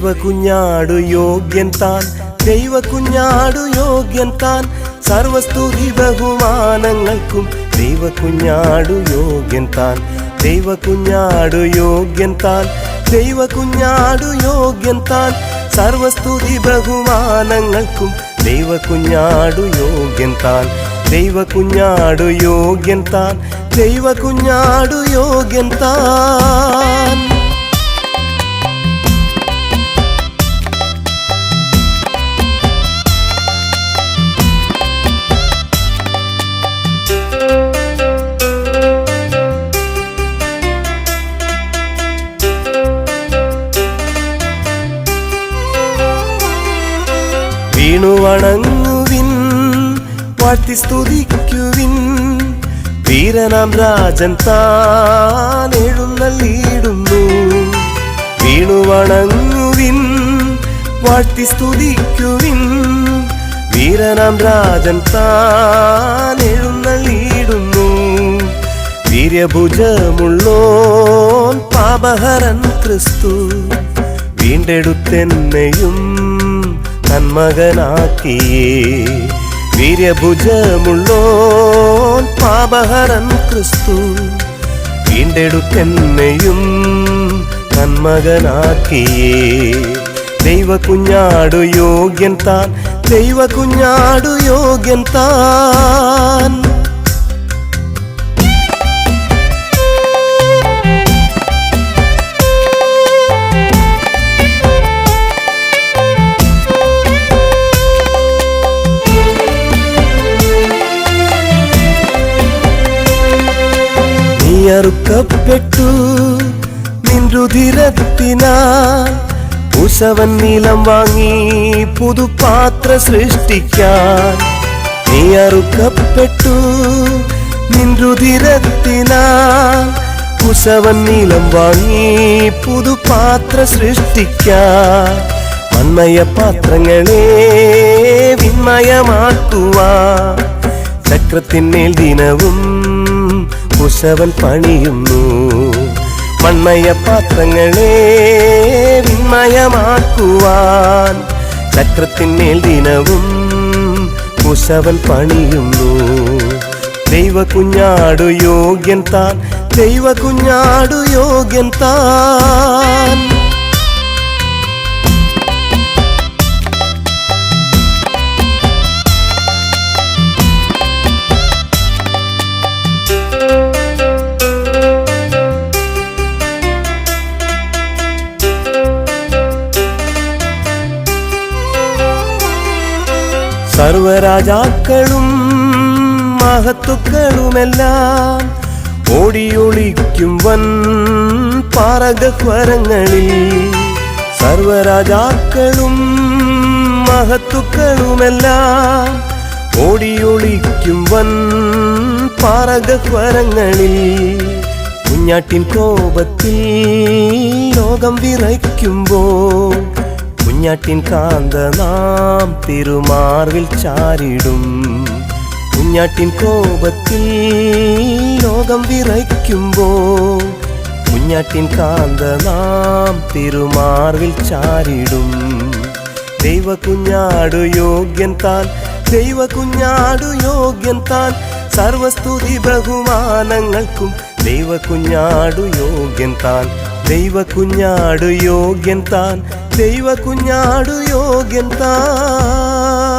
ദൈവകുഞ്ഞാടു യോഗ്യൻ താൻ, ദൈവകുഞ്ഞാടു യോഗ്യൻ താൻ, സർവസ്തുതി ബഹുമാനങ്ങൾക്കും ദൈവകുഞ്ഞാടു യോഗ്യൻ താൻ, ദൈവകുഞ്ഞാടു യോഗ്യൻ താൻ, ദൈവകുഞ്ഞാടു യോഗ്യൻ താൻ, സർവസ്തുതി ബഹുമാനങ്ങൾക്കും ദൈവകുഞ്ഞാടു യോഗ്യൻ താൻ, ദൈവകുഞ്ഞാടു യോഗ്യൻ താൻ, ദൈവകുഞ്ഞാടു യോഗ്യൻ താൻ. വീണു വണങ്ങുവിൻ, വാഴ്ത്തി സ്തുതിക്കുവിൻ, വീരനാം രാജൻ താൻ എഴുന്നള്ളിയിടുന്നു. വീണു വണങ്ങുവിൻ, വാഴ്ത്തി സ്തുതിക്കുവിൻ, വീരനാം രാജൻ താൻ എഴുന്നള്ളിയിടുന്നു. വീര്യഭുജമുള്ളോൻ പാപഹരൻ ക്രിസ്തു, വീണ്ടെടുത്തെന്നെയും നന്മകനാക്കിയേ. വീര്യഭുജമുള്ളോൻ പാപഹരൻ ക്രിസ്തു, വീണ്ടെടുത്തെന്നെയും നന്മകനാക്കിയേ. ദൈവകുഞ്ഞാടു യോഗ്യൻ താൻ, ദൈവകുഞ്ഞാടു യോഗ്യൻ താൻ. അറുക്കപ്പെട്ടു നിൻരുധിരത്തിനാൽ, ഉഷവൻ നീലം വാങ്ങി പുതുപാത്ര സൃഷ്ടിക്കാൻ. നീ അറുക്കപ്പെട്ടു നിൻരുധിരത്തിനാൽ, ഉഷവൻ നീലം വാങ്ങി പുതുപാത്ര സൃഷ്ടിക്കാൻ. മന്മയ പാത്രങ്ങളെ വിന്മയമാക്കുവാൻ, ചക്രത്തിന്മേൽ ദിനവും കുശവൻ പണിയുന്നു. മൺമയ പാത്രങ്ങളെ വിന്മയമാക്കുവാൻ, ചക്രത്തിന്മേൽ ദിനവും കുശവൻ പണിയുന്നു. ദൈവകുഞ്ഞാടു യോഗ്യൻ താൻ, ദൈവകുഞ്ഞാടു യോഗ്യൻ താൻ. സർവരാജാക്കളും മഹത്തുക്കളുമെല്ലാം ഓടിയൊളിക്കും വൻ പാറകസ്വരങ്ങളിൽ. സർവരാജാക്കളും മഹത്തുക്കളുമെല്ലാം ഓടിയൊളിക്കും വൻ പാറകസ്വരങ്ങളിൽ. കുഞ്ഞാട്ടിൻ കോപത്തിൽ ലോകം വിറയ്ക്കുമ്പോൾ, കുഞ്ഞാട്ടിൻ കാന്ത നാം തിരുമാർവിൽ ചാരിടും. കുഞ്ഞാട്ടിൻ കോപത്തിൽ ലോകം വിറയ്ക്കുമ്പോൾ, കുഞ്ഞാട്ടിൻ കാന്ത നാം തിരുമാർവിൽ ചാരിടും. ദൈവകുഞ്ഞാടു യോഗ്യൻ താൻ, ദൈവകുഞ്ഞാടു യോഗ്യൻ താൻ, സർവസ്തുതി ബഹുമാനങ്ങൾക്കും ദൈവകുഞ്ഞാടു യോഗ്യൻ താൻ, ദൈവകുഞ്ഞാടു യോഗ്യൻ താൻ, ദൈവകുഞ്ഞാടു യോഗ്യൻ താൻ.